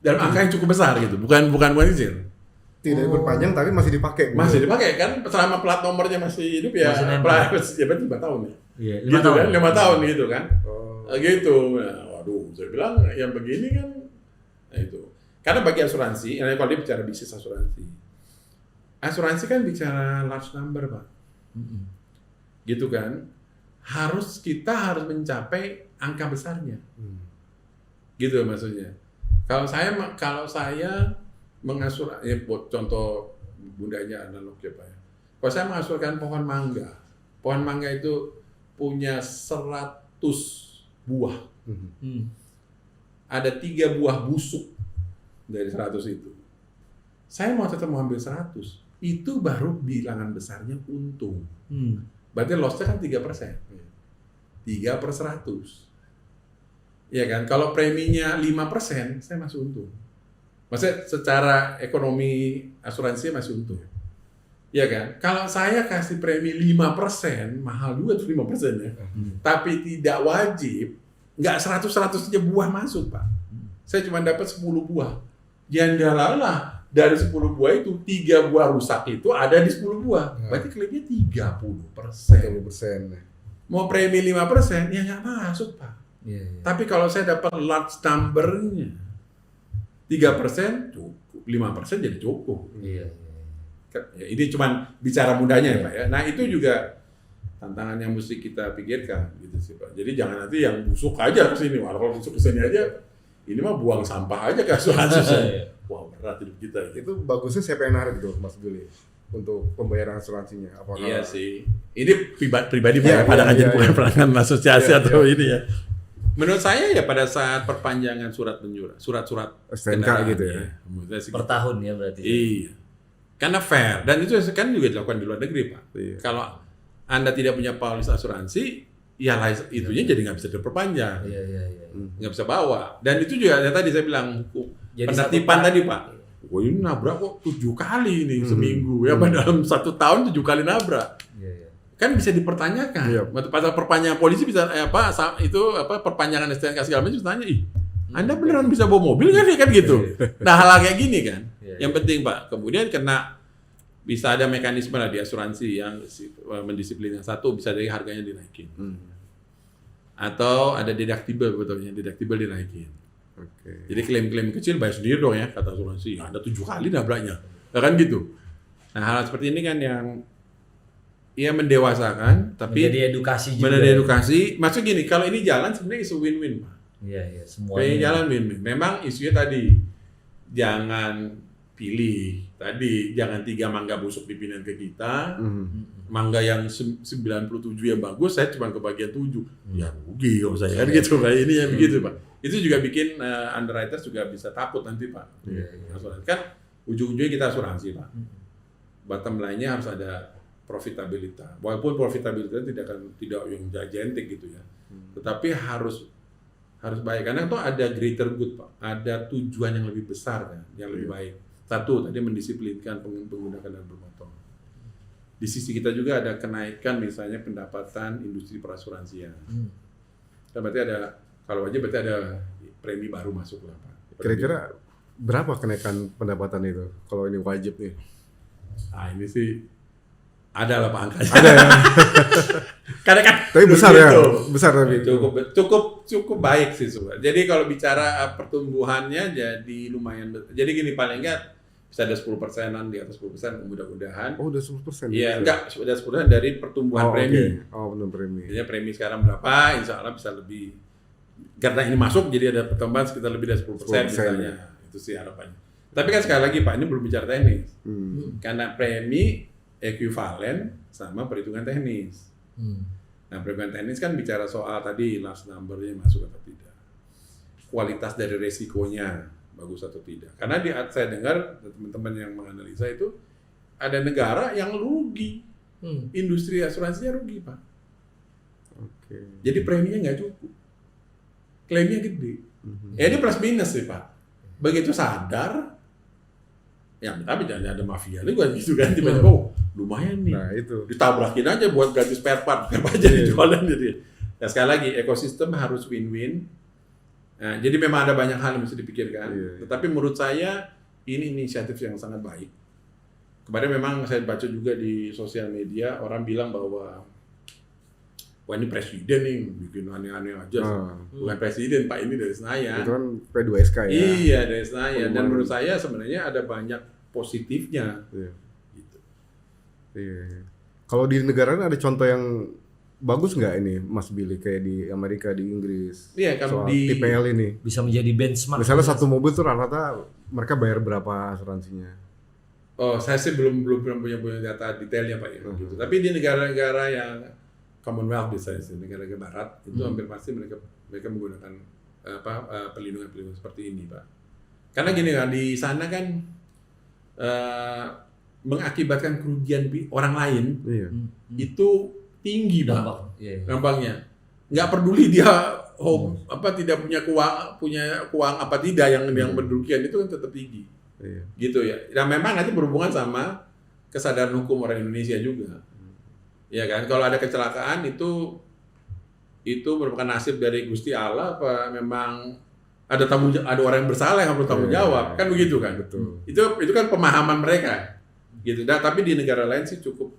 Dalam angka yang cukup besar gitu bukan kecil tidak diperpanjang tapi masih dipakai kan selama plat nomornya masih hidup ya berarti 5 tahun ya gitu tahun. Kan 5 tahun gitu kan gitu nah, waduh saya bilang yang begini kan nah itu. Karena bagi asuransi, kalau dia bicara bisnis asuransi kan bicara large number Pak, gitu kan, kita harus mencapai angka besarnya, gitu maksudnya. Kalau saya mengasur, ya, contoh bundanya analog ya Pak ya. Kalau saya mengasurkan pohon mangga itu punya 100 buah, ada 3 buah busuk. Dari 100 itu, saya mau tetap mengambil 100. itu baru bilangan besarnya untung. Berarti loss-nya kan 3%. 3/100. Ya kan? Kalau preminya 5%, saya masih untung. Maksudnya secara ekonomi asuransi masih untung. Ya kan? Kalau saya kasih premi 5%, mahal juga tuh 5% ya. Tapi tidak wajib, nggak 100-100 aja buah masuk, Pak. Saya cuma dapat 10 buah. Jandalalah dari 10 buah itu 3 buah rusak itu ada di 10 buah. Berarti klaimnya 30%. Mau premi 5%, ya nggak masuk, Pak. Tapi kalau saya dapat large number-nya 3% cukup, 5% jadi cukup. Ya, ini cuma bicara mudahnya ya Pak ya. Nah itu juga tantangan yang mesti kita pikirkan gitu sih Pak. Jadi jangan nanti yang busuk aja ke sini. Kalau busuk ke sini aja, ini mah buang sampah aja ke asuransi. Wah berat hidup kita. Itu bagusnya siapa yang narik gitu Mas Billy untuk pembayaran asuransinya? Apakah... Iya sih. Ini pribadi Pak, pada ngajar bukan pelanggan asosiasi atau ini ya. Menurut saya ya pada saat perpanjangan surat-surat STNK gitu ya. Per tahun ya berarti. Iya. Karena fair, dan itu kan juga dilakukan di luar negeri Pak. Kalau Anda tidak punya polis asuransi, ya itunya jadi nggak bisa diperpanjang, nggak bisa bawa. Dan itu juga yang tadi saya bilang penertiban tadi Pak. Wah ini nabrak kok 7 kali nih seminggu, ya dalam 1 tahun 7 kali nabrak. Kan bisa dipertanyakan. Pasal perpanjangan polisi bisa perpanjangan STNK segala macam bisa tanya, Anda beneran bisa bawa mobil kan gitu. Nah hal kayak gini kan. Yang penting Pak, kemudian bisa ada mekanisme lah di asuransi yang mendisiplin. Yang satu bisa dari harganya dinaikin. Atau ada deductible betulnya, deductible dinaikin. Jadi klaim-klaim kecil bayar sendiri dong ya, kata asuransi. Ada 7 kali nabraknya. Kan gitu. Nah hal seperti ini kan yang mendewasakan, tapi menjadi edukasi juga. Menjadi edukasi. Maksud gini, kalau ini jalan sebenarnya isu win-win Pak. Iya, semuanya. Ini jalan win-win. Memang isunya tadi jangan pilih tadi, jangan 3 mangga busuk dipindahin ke kita, mangga yang 97 yang bagus, saya cuma kebagian 7, ya rugi kalau saya kan gitu kayak ini yang begitu Pak. Itu juga bikin underwriters juga bisa takut nanti Pak. Kan ujung-ujungnya kita asuransi Pak. Bottom line-nya harus ada profitabilitas. Walaupun profitabilitas tidak yang gigantic gitu ya, tetapi harus baik karena itu ada greater good Pak. Ada tujuan yang lebih besar kan, yang lebih baik. Satu, tadi mendisiplinkan pengguna kendaraan bermotor. Di sisi kita juga ada kenaikan misalnya pendapatan industri perasuransian. Berarti kalau wajib berarti ada premi baru masuk lah Pak. Kira-kira berapa kenaikan pendapatan itu kalau ini wajib nih? Nah ini sih ada lah Pak angkanya. Ada ya? Karena kan tapi besar ya? Besar tapi cukup baik sih Sobat. Jadi kalau bicara pertumbuhannya jadi lumayan. Jadi gini paling enggak bisa ada 10%-an di atas 10% mudah-mudahan. Oh udah 10%? Iya enggak, sudah 10% dari pertumbuhan premi. Benar premi. Jadi premi sekarang berapa, insya Allah bisa lebih. Karena ini masuk jadi ada pertambahan sekitar lebih dari 10% misalnya. Itu sih harapannya. Tapi kan sekali lagi Pak, ini belum bicara teknis. Karena premi ekuivalen sama perhitungan teknis. Nah perhitungan teknis kan bicara soal tadi last number-nya masuk atau tidak. Kualitas dari resikonya bagus atau tidak. Karena saya dengar teman-teman yang menganalisa itu ada negara yang rugi. Industri asuransinya rugi Pak. Jadi preminya nggak cukup. Klaimnya gede. Ya ini plus minus sih Pak. Begitu sadar, ya tapi jangan ada mafia juga gitu kan. Tiba-tiba lumayan nih. Nah itu. Ditabrakin aja buat ganti spare part. Apa aja dijualan gitu. Nah sekali lagi ekosistem harus win-win. Nah, jadi memang ada banyak hal yang mesti dipikirkan. Tetapi menurut saya ini inisiatif yang sangat baik. Kemarin memang saya baca juga di sosial media orang bilang bahwa wah ini presiden nih bikin aneh-aneh aja. Bukan presiden Pak, ini dari Senayan. Itu kan P2SK ya. Iya dari Senayan. Dan menurut saya sebenarnya ada banyak positifnya. Gitu. Kalau di negara ada contoh yang bagus nggak ini Mas Billy kayak di Amerika, di Inggris? Iya kalau di TPL ini bisa menjadi benchmark. Misalnya satu mobil tuh rata-rata mereka bayar berapa asuransinya? Oh saya sih belum punya data detailnya Pak ya. Gitu. Tapi di negara-negara yang Commonwealth misalnya, negara-negara Barat itu hampir pasti mereka menggunakan perlindungan seperti ini Pak. Karena gini kan di sana kan mengakibatkan kerugian orang lain itu tinggi Pak. Dampaknya. Nggak peduli dia tidak punya keuangan apa tidak yang berkerugian itu kan tetap tinggi. Gitu ya. Dan memang nanti berhubungan sama kesadaran hukum orang Indonesia juga. Ya kan, kalau ada kecelakaan itu merupakan nasib dari Gusti Allah apa memang ada orang yang bersalah yang perlu tanggung jawab, kan begitu kan? Betul. Itu kan pemahaman mereka. Gitu. Nah, tapi di negara lain sih cukup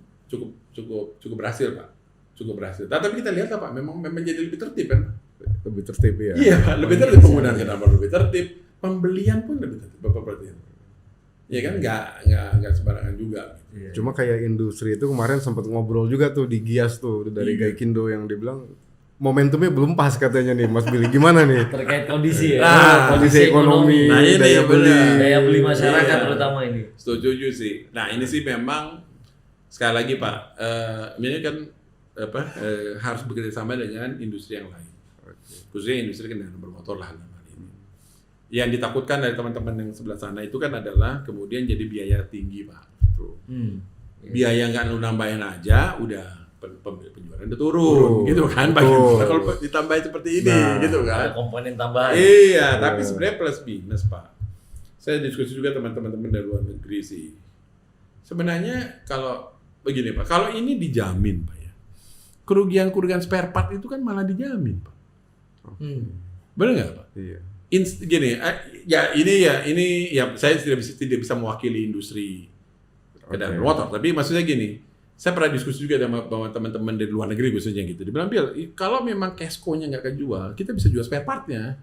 berhasil, Pak. Cukup berhasil. Nah, tapi kita lihat Pak, memang jadi lebih tertib kan? Lebih tertib ya. Iya, lebih tertib penggunaan kendaraan lebih tertib, pembelian pun lebih tertib, Bapak perhatian. Ya kan nggak sembarangan juga. Cuma kayak industri itu kemarin sempat ngobrol juga tuh di Gias tuh dari Gaikindo yang dibilang momentumnya belum pas katanya nih Mas Billy, gimana nih? Terkait kondisi ya. Kondisi ekonomi, ini daya beli masyarakat terutama ini. Setuju sih. Nah, ini sih memang sekali lagi Pak, ini kan harus bekerja sama dengan industri yang lain. Khususnya industri kendaraan bermotor lah. Yang ditakutkan dari teman-teman yang sebelah sana itu kan adalah kemudian jadi biaya tinggi Pak. Biaya nggak lu nambahin aja udah penjualan udah turun gitu kan. Bagaimana kalau ditambahin seperti ini gitu kan. Ada komponen tambahan. Iya, tapi sebenarnya plus minus Pak. Saya diskusi juga teman-teman dari luar negeri sih. Sebenarnya kalau begini Pak, kalau ini dijamin Pak ya. Kerugian spare part itu kan malah dijamin Pak. Benar nggak Pak? Iya. Gini, ini saya tidak bisa mewakili industri kendaraan bermotor, tapi maksudnya gini, saya pernah diskusi juga sama teman-teman dari luar negeri khususnya gitu. Dibilang, Bill, kalau memang cashco-nya nggak kejual, kita bisa jual spare part-nya.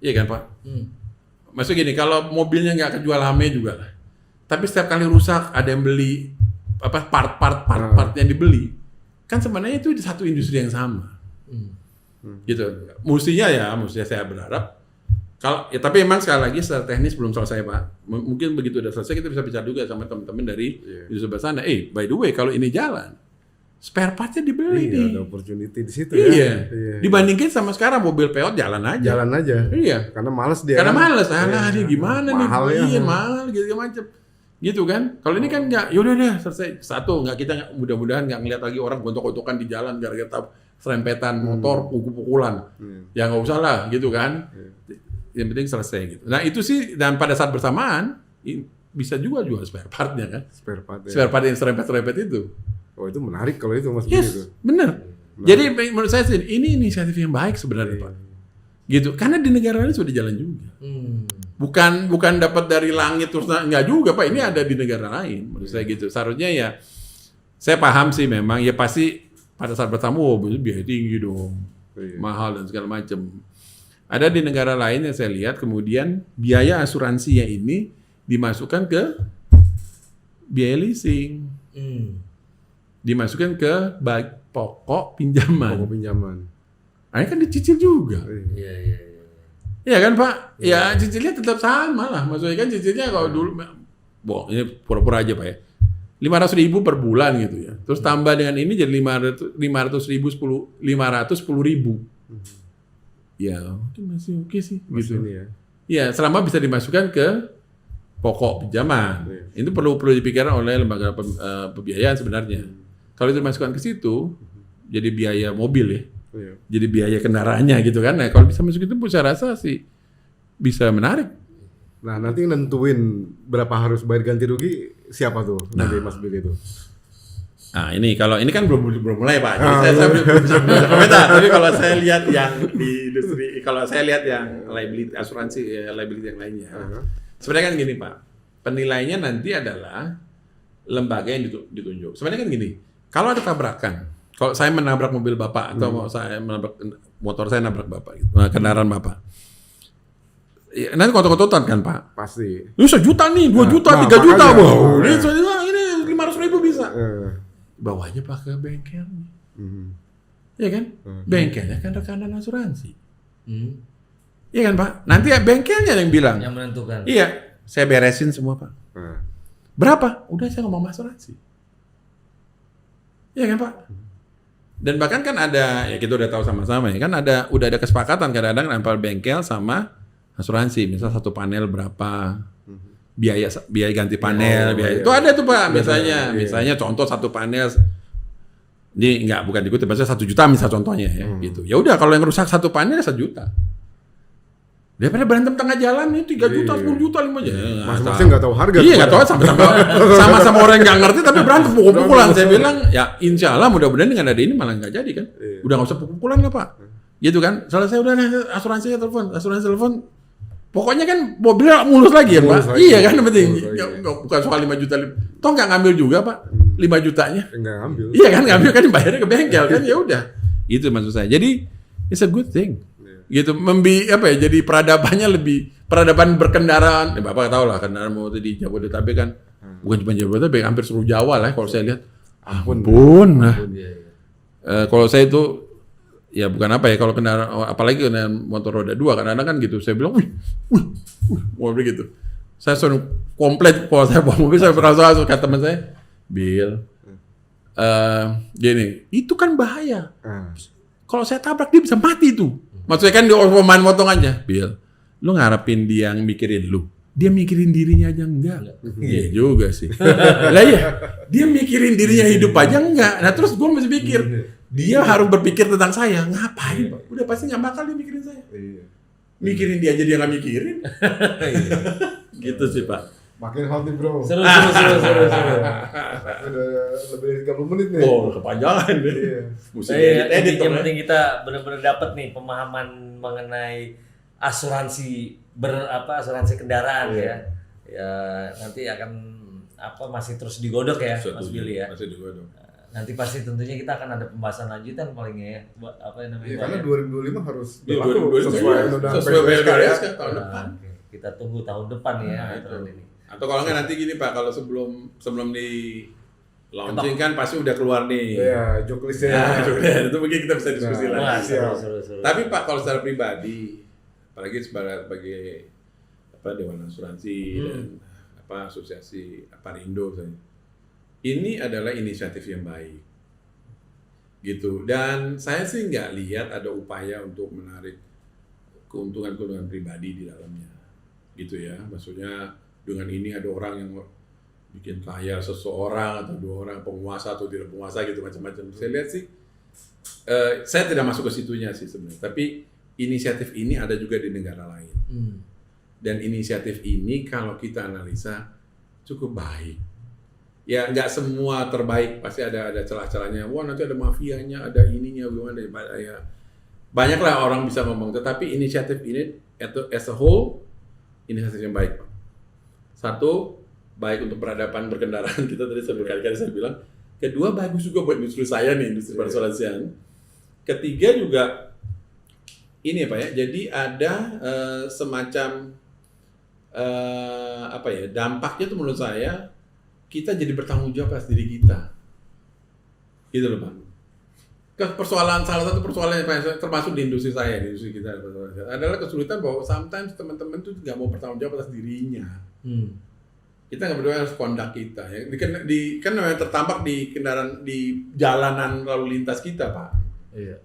Iya kan Pak? Maksudnya gini, kalau mobilnya nggak kejual HAME juga lah. Tapi setiap kali rusak ada yang beli part yang dibeli, kan sebenarnya itu satu industri yang sama. Gitu. Mestinya saya berharap tapi memang sekali lagi secara teknis belum selesai Pak. Mungkin begitu udah selesai kita bisa bicara juga sama teman-teman dari di sebelah sana. By the way kalau ini jalan spare partnya dibeli nih. Ada opportunity di situ ya. Dibandingkan sama sekarang mobil peot jalan aja. Iya. Karena malas dia. Karena malas. Dia gimana mahal nih? Iya, mahal gitu macam. Gitu kan. Kalau ini kan enggak, yaudah deh selesai. Satu, kita mudah-mudahan enggak ngeliat lagi orang gontok-gontokan di jalan gara-gara serempetan motor pukul-pukulan. Ya nggak usah lah gitu kan. Yang penting selesai gitu. Nah itu sih, dan pada saat bersamaan bisa juga jual spare part-nya kan. Spare part yang serempet-serempet itu. Oh itu menarik kalau itu Mas. Yes, benar. Jadi menurut saya sih ini inisiatif yang baik sebenarnya Pak. Gitu. Karena di negara lain sudah jalan juga. Bukan dapat dari langit terus enggak juga Pak. Ini ada di negara lain menurut saya gitu. Seharusnya ya saya paham sih memang ya pasti pada saat pertama biaya tinggi dong. Mahal dan segala macam. Ada di negara lain yang saya lihat kemudian biaya asuransinya ini dimasukkan ke biaya leasing. Dimasukkan ke pokok pinjaman. Nah, ini kan dicicil juga. Iya kan Pak? Ya cicilnya tetap sama lah. Maksudnya kan cicilnya kalau dulu, ini pura-pura aja Pak ya. 500.000 per bulan gitu ya. Terus tambah dengan ini jadi 510.000. Ya, masih oke sih gitu. Ya, selama bisa dimasukkan ke pokok pinjaman. Itu perlu dipikirkan oleh lembaga pembiayaan sebenarnya. Kalau itu dimasukkan ke situ, jadi biaya mobil ya. Jadi biaya kendaraannya gitu kan. Nah, kalau bisa masuk itu saya rasa sih bisa menarik. Nah, nanti nentuin berapa harus bayar ganti rugi siapa tuh nanti Mas Billy itu? Nah, ini kalau ini kan belum mulai Pak. Jadi saya belum bisa komentar. Tapi kalau saya lihat yang di industri, kalau saya lihat yang liability asuransi liability yang lainnya. Sebenarnya kan gini Pak. Penilainya nanti adalah lembaga yang ditunjuk. Sebenarnya kan gini. Kalau ada tabrakan, kalau saya menabrak mobil Bapak atau mau saya menabrak motor saya nabrak Bapak gitu, kendaraan Bapak. Ya, nanti kotor-kotoran kan Pak? Pasti. Ini 1 juta nih, 2 juta, 3 juta. Wow, ini 500.000 bisa. Bawa aja Pak ke bengkel. Iya kan? Bengkelnya kan rekanan asuransi. Iya kan Pak? Nanti bengkelnya yang bilang. Yang menentukan. Iya, saya beresin semua Pak. Berapa? Udah saya ngomong asuransi. Iya kan Pak? Dan bahkan kan ada, ya kita udah tahu sama-sama ya, kan udah ada kesepakatan kadang-kadang antara bengkel sama asuransi, misal satu panel berapa, biaya ganti panel, itu ada tuh Pak misalnya contoh satu panel ini bukan dikutip, maksudnya 1 juta misal contohnya ya gitu. Ya udah kalau yang rusak satu panel 1 juta. Daripada berantem tengah jalan ini 3 juta, 10 juta, 5 juta. Masing-masing nggak tahu harga. Iya nggak tahu, sama-sama orang yang nggak ngerti tapi berantem pukul-pukulan. Saya bilang ya insya Allah mudah-mudahan dengan ada ini malah nggak jadi kan. Udah nggak usah pukul-pukulan lah Pak. Gitu kan. Selesai udah asuransi telepon. Pokoknya kan mobilnya mulus lagi ya Pak. Iya kan penting. Bukan soal 5 juta. Toh nggak ngambil juga Pak 5 jutanya. Nggak ngambil. Iya kan ngambil kan bayarnya ke bengkel kan ya udah. Itu maksud saya. Jadi it's a good thing. Gitu jadi peradaban berkendaraan. Bapak tahu lah kendaraan motor di Jabodetabek kan bukan cuma Jabodetabek, hampir seluruh Jawa lah kalau saya lihat. Ampun. Kalau saya itu ya bukan kalau kendaraan apalagi kendaraan motor roda 2 kadang-kadang kan gitu saya bilang wih mobil gitu. Saya suruh komplit kalau saya bawa mobil saya merasa kata teman saya, Bill gini, itu kan bahaya. Kalau saya tabrak dia bisa mati tuh. Maksudnya kan di pemain motong aja, Bill. Lu ngarepin dia yang mikirin lu. Dia mikirin dirinya aja enggak. Iya juga sih. Lah iya, dia mikirin dirinya hidup aja enggak. Nah terus gue mesti pikir, dia harus berpikir tentang saya. Ngapain? Udah pasti nggak bakal dia mikirin saya. Mikirin dia aja dia nggak mikirin. Gitu sih Pak. Makin hot nih bro. Seru. Udah lebih dari 30 menit nih. Oh, kepanjangan deh. Edit yang penting kita benar-benar dapat nih pemahaman mengenai asuransi kendaraan ya. Ya nanti akan masih terus digodok ya Mas Billy ya. Masih digodok. Nanti pasti tentunya kita akan ada pembahasan lanjutan palingnya ya. Karena 2025 harus sesuai BLKS kan tahun depan. Kita tunggu tahun depan ya aturan ini. Atau kalau nggak nanti gini Pak, kalau sebelum di launching kan pasti udah keluar nih. Iya, joklistnya. Itu mungkin kita bisa diskusi lagi. Seru. Tapi Pak kalau secara pribadi, apalagi sebagai Dewan Asuransi dan asosiasi Aparindo misalnya, ini adalah inisiatif yang baik, gitu. Dan saya sih nggak lihat ada upaya untuk menarik keuntungan pribadi di dalamnya, gitu ya. Maksudnya dengan ini ada orang yang bikin kaya seseorang atau 2 orang penguasa atau tidak penguasa gitu macam-macam. Saya lihat sih, saya tidak masuk ke situnya sih sebenarnya. Tapi inisiatif ini ada juga di negara lain. Dan inisiatif ini kalau kita analisa cukup baik. Ya nggak semua terbaik, pasti ada celah-celahnya. Wah nanti ada mafianya, ada ininya, gimana ya. Banyaklah orang bisa ngomong. Tetapi inisiatif ini as a whole inisiatif yang baik, Pak. Satu, baik untuk peradaban berkendaraan kita tadi berkali-kali saya bilang. Kedua, bagus juga buat industri saya nih, industri perasuransian. Ketiga juga ini Pak ya. Jadi ada semacam dampaknya tuh menurut saya kita jadi bertanggung jawab atas diri kita. Gitu loh Pak. Salah satu persoalan yang termasuk di industri saya, di industri kita adalah kesulitan bahwa sometimes teman-teman tuh nggak mau bertanggung jawab atas dirinya. Kita nggak berdua harus kondak kita ya. Kan memang tertampak di kendaraan di jalanan lalu lintas kita Pak. Iya.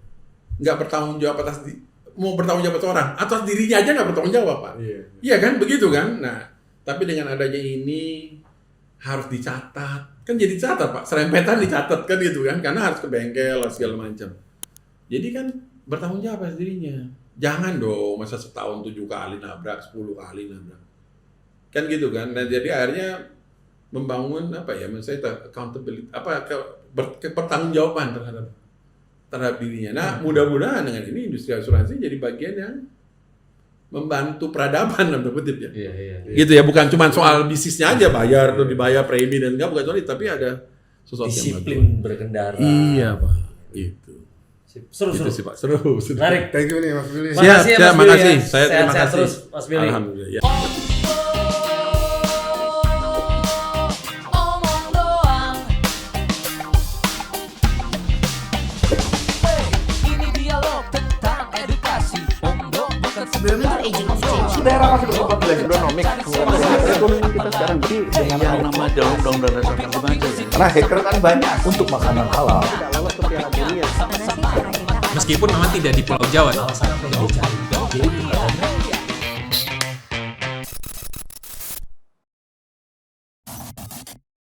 Nggak bertanggung jawab mau bertanggung jawab atas orang, atas dirinya aja nggak bertanggung jawab Pak. Iya kan begitu kan. Nah tapi dengan adanya ini harus dicatat. Kan jadi catat Pak, serempetan dicatat kan gitu kan, karena harus ke bengkel segala macam. Jadi kan bertanggung jawab atas dirinya. Jangan dong masa setahun 7 kali nabrak, 10 kali nabrak. Kan gitu kan. Nah jadi akhirnya membangun menurut saya accountability, pertanggungjawaban terhadap dirinya. Nah mudah-mudahan dengan ini industri asuransi jadi bagian yang membantu peradaban dalam kutip ya. Iya. Gitu ya, bukan cuma soal bisnisnya aja bayar atau dibayar premi dan bukan soal itu, tapi ada sesuatu disiplin berkendara. Iya Pak, gitu. Seru. Sih Pak, seru. Menarik. Thank you nih Mas Billy. Siap, makasih. Saya terima kasih. Terus Mas Billy. Alhamdulillah. Ya. Daerah masih berkembang belajar ekonomi. Ekonomi kita sekarang jadi dengan nama undang-undang dasar 45 karena hacker kan banyak untuk makanan halal. Meskipun memang tidak di Pulau Jawa.